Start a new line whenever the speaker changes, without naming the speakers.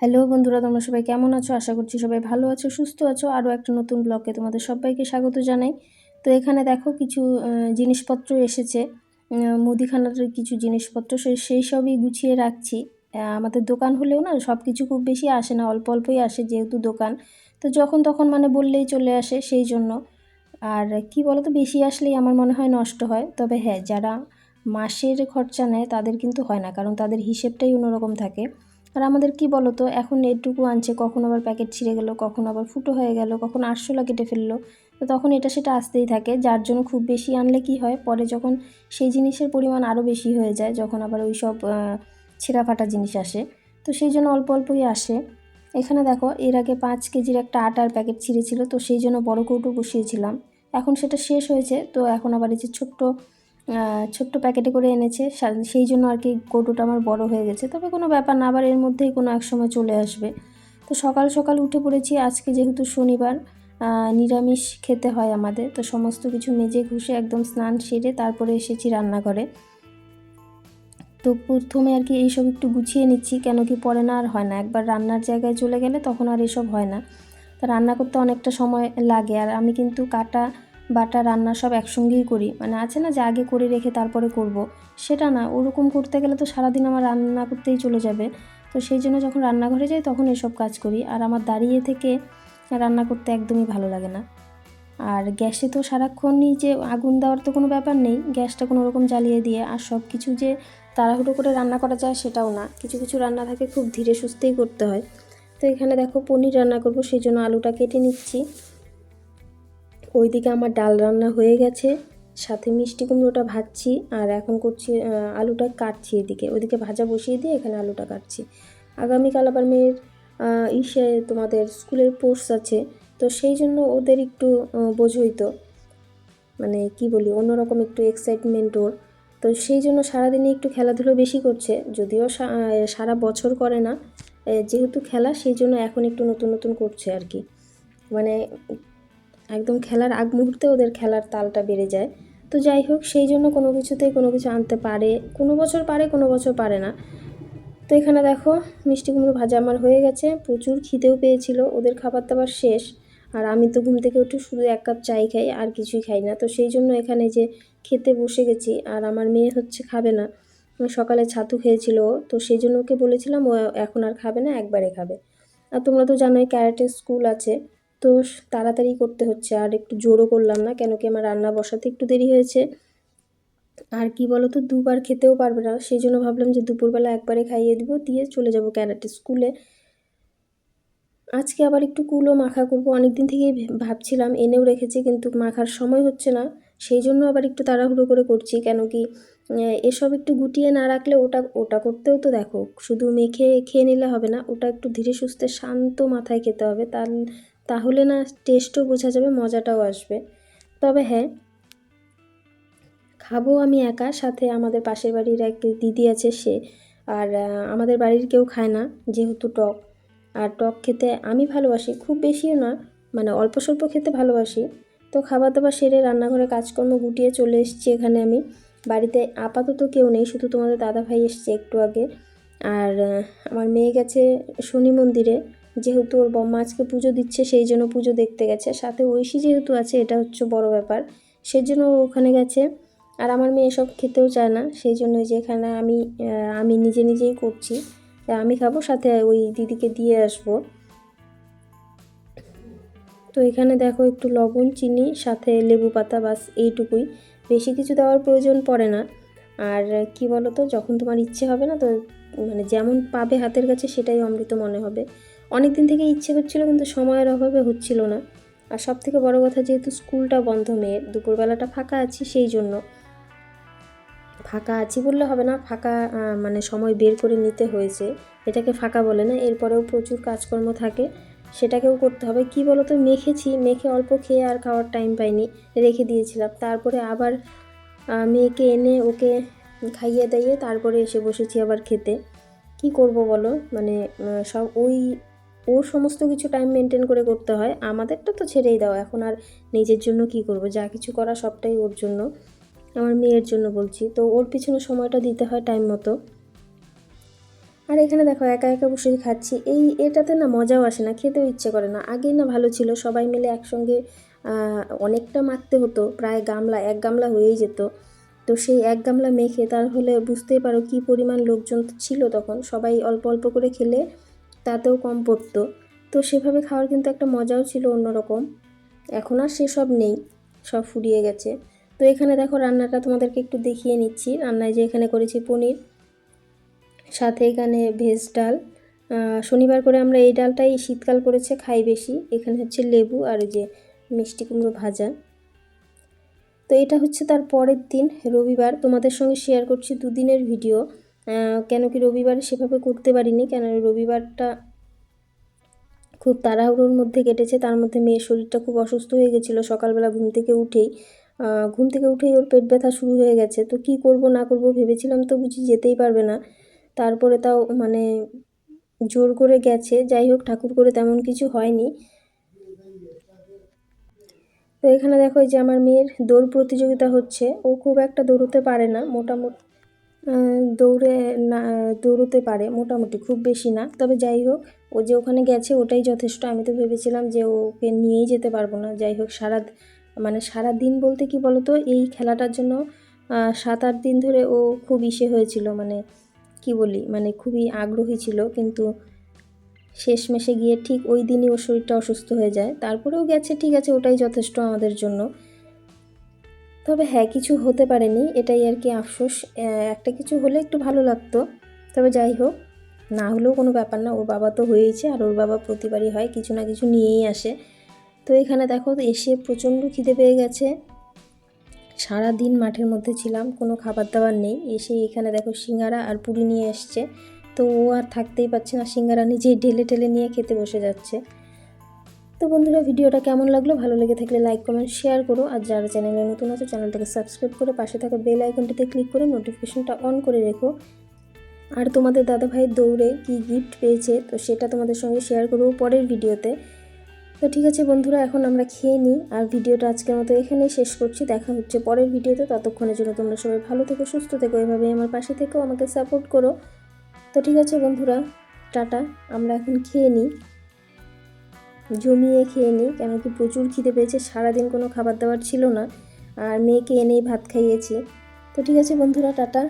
Hello বন্ধুরা, তোমরা সবাই কেমন আছো? আশা করছি সবাই ভালো আছো, সুস্থ আছো। আরও একটা নতুন ব্লগে তোমাদের সবাইকে স্বাগত জানাই। তো এখানে দেখো কিছু জিনিসপত্র এসেছে, মুদিখানার কিছু জিনিসপত্র, সেই সবই গুছিয়ে রাখছি। আমাদের দোকান হলেও না সব কিছু খুব বেশি আসে না, অল্প অল্পই আসে যেহেতু দোকান। তো যখন তখন মানে বললেই চলে আসে, সেই জন্য। আর কি বলো তো, বেশি আসলেই আমার মনে হয় নষ্ট হয়। তবে হ্যাঁ, যারা মাসের খরচা নেয় তাদের কিন্তু হয় না, কারণ তাদের হিসেবটাই অন্যরকম থাকে। আর আমাদের কি বলো তো, এখন এটুকু আনছে, কখন আবার প্যাকেট ছিঁড়ে গেল, কখন আবার ফুটো হয়ে গেল, কখন আরশোলা কেটে ফেললো। তো তখন এটা সেটা আসতেই থাকে, যার জন্য খুব বেশি আনলে কি হয়, পরে যখন সেই জিনিসের পরিমাণ আরও বেশি হয়ে যায়, যখন আবার ওই সব ছেঁড়া ফাটা জিনিস আসে, তো সেই জন্য অল্প অল্পই আসে। এখানে দেখো, এর আগে 5 কেজির একটা আটার প্যাকেট ছিঁড়েছিল, তো সেই জন্য বড় কৌটো বসিয়েছিলাম। এখন সেটা শেষ হয়েছে, তো এখন আবার এই যে ছোট্ট ছোট্ট প্যাকেটে করে এনেছে, সেই জন্য আর কি কৌটোটা আমার বড় হয়ে গেছে। তবে কোনো ব্যাপার না, আবার এর মধ্যেই কোনো এক সময় চলে আসবে। তো সকাল সকাল উঠে পড়েছি, আজকে যেহেতু শনিবার, নিরামিষ খেতে হয় আমাদের। তো সমস্ত কিছু মেজে ঘুষে একদম স্নান সেরে তারপরে এসেছি রান্নাঘরে। তো প্রথমে আর কি এইসব একটু গুছিয়ে নিচ্ছি, কেন কি পরে না আর হয় না, একবার রান্নার জায়গায় চলে গেলে তখন আর এসব হয় না। তো রান্না করতে অনেকটা সময় লাগে, আর আমি কিন্তু কাটা বাটা রান্না সব একসঙ্গেই করি। মানে আছে না যে আগে করে রেখে তারপরে করব, সেটা না। ওরকম করতে গেলে তো সারাদিন আমার রান্না করতেই চলে যাবে। তো সেই জন্য যখন রান্নাঘরে যাই তখন এসব কাজ করি, আর আমার দাঁড়িয়ে থেকে রান্না করতে একদমই ভালো লাগে না। আর গ্যাসে তো সারাক্ষণই যে আগুন দেওয়ার তো কোনো ব্যাপার নেই, গ্যাসটা কোনো রকম জ্বালিয়ে দিয়ে। আর সব কিছু যে তাড়াহুড়ো করে রান্না করা যায় সেটাও না, কিছু কিছু রান্না থাকে খুব ধীরে সুস্থেই করতে হয়। তো এখানে দেখো পনির রান্না করব, সেই জন্য আলুটা কেটে নিচ্ছি। ওইদিকে আমার ডাল রান্না হয়ে গেছে, সাথে মিষ্টি কুমড়োটা ভাজছি, আর এখন করছি আলুটা কাটছি। ওইদিকে ভাজা বসিয়ে দিয়ে এখানে আলুটা কাটছি। আগামীকাল আবার মেয়ের তোমাদের স্কুলের কোর্স আছে, তো সেই জন্য ওদের একটু বোঝোই তো, মানে কি বলি, অন্যরকম একটু এক্সাইটমেন্ট ওর। তো সেই জন্য সারাদিনে একটু খেলাধুলো বেশি করছে, যদিও সারা বছর করে না। যেহেতু খেলা, সেই জন্য এখন একটু নতুন নতুন করছে আর কি। মানে একদম খেলার আগ মুহূর্তে ওদের খেলার তালটা বেড়ে যায়। তো যাই হোক, সেই জন্য কোনো কিছুতেই কোনো কিছু আনতে পারে, কোনো বছর পারে, কোনো বছর পারে না। তো এখানে দেখো, মিষ্টি কুমড়ো ভাজা আমার হয়ে গেছে। প্রচুর খিদেও পেয়েছিল, ওদের খাবার দাবার শেষ। আর আমি তো ঘুম থেকে উঠে শুধু 1 কাপ চাই খাই, আর কিছুই খাই না। তো সেই জন্য এখানে যে খেতে বসে গেছি। আর আমার মেয়ে হচ্ছে খাবে না, সকালে ছাতু খেয়েছিল, তো সেই জন্য ওকে বলেছিলাম ও এখন আর খাবে না, একবারে খাবে। আর তোমরা তো জানোই ক্যারাটের স্কুল আছে, তো তাড়াতাড়ি করতে হচ্ছে। আর একটু জোরও করলাম না, কেন কি আমার রান্না বসাতে একটু দেরি হয়েছে। আর কি বলো তো, দুবার খেতেও পারবে না, সেই জন্য ভাবলাম যে দুপুরবেলা একবারে খাইয়ে দিব, দিয়ে চলে যাব ক্যারাটে স্কুলে। আজকে আবার একটু কুলো মাখা করবো, অনেক দিন থেকেই ভাবছিলাম, এনেও রেখেছি, কিন্তু মাখার সময় হচ্ছে না। সেই জন্য আবার একটু তাড়াহুড়ো করে করছি, কেন কি এসব একটু গুটিয়ে না রাখলে ওটা ওটা করতেও তো দেখো, শুধু মেখে খেয়ে নিলে হবে না, ওটা একটু ধীরে সুস্থে শান্ত মাথায় খেতে হবে, তাহলে না টেস্টও বোঝা যাবে, মজাটাও আসবে। তবে হ্যাঁ, খাবো আমি একা, সাথে আমাদের পাশের বাড়ির এক দিদি আছে সে। আর আমাদের বাড়ির কেউ খায় না, যেহেতু টক। আর টক খেতে আমি ভালোবাসি, খুব বেশিও না, মানে অল্প স্বল্প খেতে ভালোবাসি। তো খাবার দাবার সেরে রান্নাঘরে কাজকর্ম গুটিয়ে চলে এসেছি এখানে আমি। বাড়িতে আপাতত কেউ নেই, শুধু তোমাদের দাদাভাই এসছে একটু আগে। আর আমার মেয়ে গেছে শনি মন্দিরে, যেহেতু ওর বম্মা আজকে পুজো দিচ্ছে, সেই জন্য পুজো দেখতে গেছে। সাথে ঐশী যেহেতু আছে, এটা হচ্ছে বড় ব্যাপার, সেই জন্য ও ওখানে গেছে। আর আমার মেয়ে এসব খেতেও চায় না, সেই জন্য যে এখানে আমি নিজে নিজেই করছি। আমি খাবো, সাথে ওই দিদিকে দিয়ে আসবো। তো এখানে দেখো, একটু লবণ, চিনি, সাথে লেবু পাতা, বাস এইটুকুই, বেশি কিছু দেওয়ার প্রয়োজন পড়ে না। আর কি বলো তো, যখন তোমার ইচ্ছে হবে না, তো মানে যেমন পাবে হাতের কাছে সেটাই অমৃত মনে হবে। অনেক দিন থেকে ইচ্ছে করছিল, কিন্তু সময়ের অভাবে হচ্ছিল না। আর সব থেকে বড় কথা, যেহেতু স্কুলটা বন্ধ মেয়ের, দুপুরবেলাটা ফাঁকা আছি, সেই জন্য। ফাঁকা আছি বললে হবে না, ফাঁকা মানে সময় বের করে নিতে হয়েছে, এটাকে ফাঁকা বলে না। এরপরেও প্রচুর কাজকর্ম থাকে, সেটাকেও করতে হবে। কি বলো তো, মেখে অল্প খেয়ে আর খাওয়ার টাইম পাইনি, রেখে দিয়েছিলাম। তারপরে আবার মেয়েকে এনে ওকে খাইয়ে দাইয়ে তারপরে এসে বসেছি আবার খেতে। কি করব বলো, মানে সব ওর সমস্ত কিছু টাইম মেনটেন করে করতে হয়, আমাদেরটা তো ছেড়েই দাও। এখন আর নিজের জন্য কি করব, যা কিছু করা সবটাই ওর জন্য, আমার মেয়ের জন্য বলছি। তো ওর পিছনে সময়টা দিতে হয় টাইম মতো। আর এখানে দেখো একা একা বসে খাচ্ছি, এটাতে না মজাও আসে না, খেতেও ইচ্ছে করে না। আগেই না ভালো ছিল, সবাই মিলে একসঙ্গে অনেকটা মাখতে হতো, প্রায় এক গামলা হয়েই যেত। তো সেই এক গামলা মেখে তাহলে বুঝতেই পারো কী পরিমাণ লোকজন ছিল তখন, সবাই অল্প অল্প করে খেলে তাতেও কম পড়তো। তো সেভাবে খাওয়ার কিন্তু একটা মজাও ছিল অন্যরকম। এখন আর সেসব নেই, সব ফুরিয়ে গেছে। তো এখানে দেখো রান্নাটা তোমাদেরকে একটু দেখিয়ে নিচ্ছি। রান্নায় যে এখানে করেছি পনির, সাথে এখানে ভেজ ডাল। শনিবার করে আমরা এই ডালটাই শীতকাল পড়েছে খাই বেশি। এখানে হচ্ছে লেবু আর যে মিষ্টি কুমড়ো ভাজা। তো এটা হচ্ছে তার পরের দিন, রবিবার। তোমাদের সঙ্গে শেয়ার করছি দুদিনের ভিডিও। কেন কি রবিবার সেভাবে করতে পারিনি, কেন রবিবারটা খুব তাড়াহুড়োর মধ্যে কেটেছে। তার মধ্যে মেয়ের শরীরটা খুব অসুস্থ হয়ে গেছিলো। সকালবেলা ঘুম থেকে উঠেই ওর পেট ব্যথা শুরু হয়ে গেছে। তো কি করব না করব ভেবেছিলাম, তো বুঝি যেতেই পারবে না। তারপরে তাও মানে জোর করে গেছে। যাই হোক, ঠাকুর করে তেমন কিছু হয়নি। তো এখানে দেখো যে আমার মেয়ের দৌড় প্রতিযোগিতা হচ্ছে। ও খুব একটা দৌড়তে পারে না, মোটামুটি দৌড়ে না দৌড়তে পারে মোটামুটি, খুব বেশি না। তবে যাই হোক, ও যে ওখানে গেছে ওটাই যথেষ্ট। আমি তো ভেবেছিলাম যে ওকে নিয়েই যেতে পারবো না। যাই হোক, সারা দিন বলতে কি বলো তো, এই খেলাটার জন্য 7-8 দিন ধরে ও খুব হয়েছিল, মানে কি বলি, মানে খুবই আগ্রহী ছিল। কিন্তু শেষমেশে গিয়ে ঠিক ওই দিনই ওর শরীরটা অসুস্থ হয়ে যায়। তারপরেও গেছে, ঠিক আছে, ওটাই যথেষ্ট আমাদের জন্য। তবে হ্যাঁ, কিছু হতে পারেনি, এটাই আর কি আফসোস। একটা কিছু হলে একটু ভালো লাগতো। তবে যাই হোক, না হলেও কোনো ব্যাপার না, ওর বাবা তো হয়েইছে, আর ওর বাবা প্রতিবারই হয়, কিছু না কিছু নিয়েই আসে। তো এখানে দেখো এসে প্রচণ্ড খিদে পেয়ে গেছে। সারা দিন মাঠের মধ্যে ছিলাম, কোনো খাবার দাবার নেই। এসে এখানে দেখো সিঙ্গারা আর পুরি নিয়ে এসছে। তো ও আর থাকতেই পারছে না, সিঙ্গারা নিজেই ঢেলে ঢেলে নিয়ে খেতে বসে যাচ্ছে। তো বন্ধুরা, ভিডিওটা কেমন লাগলো? ভালো লেগে থাকলে লাইক কমেন্ট শেয়ার করো। আর যারা চ্যানেলে নতুন আছে চ্যানেলটাকে সাবস্ক্রাইব করে পাশে থাকা বেল আইকনটিতে ক্লিক করে নোটিফিকেশনটা অন করে রেখো। আর তোমাদের দাদাভাইয়ের দৌড়ে কি গিফট পেয়েছে তো সেটা তোমাদের সঙ্গে শেয়ার করবো পরের ভিডিওতে। তো ঠিক আছে বন্ধুরা, এখন আমরা খেয়ে নিই। আর ভিডিওটা আজকের মতো এখানেই শেষ করছি। দেখা হচ্ছে পরের ভিডিওতে। ততক্ষণের জন্য তোমরা সবাই ভালো থেকো, সুস্থ থেকো, এভাবেই আমার পাশে থেকেও আমাকে সাপোর্ট করো। তো ঠিক আছে বন্ধুরা, টাটা। আমরা এখন খেয়ে নিই, জমিয়ে খেয়ে নিই, কেন কি প্রচুর খিদে পেয়েছে। সারাদিন কোনো খাবার দাবার ছিল না, আর মেয়েকে এনেই ভাত খাইয়েছি। তো ঠিক আছে বন্ধুরা, টাটা।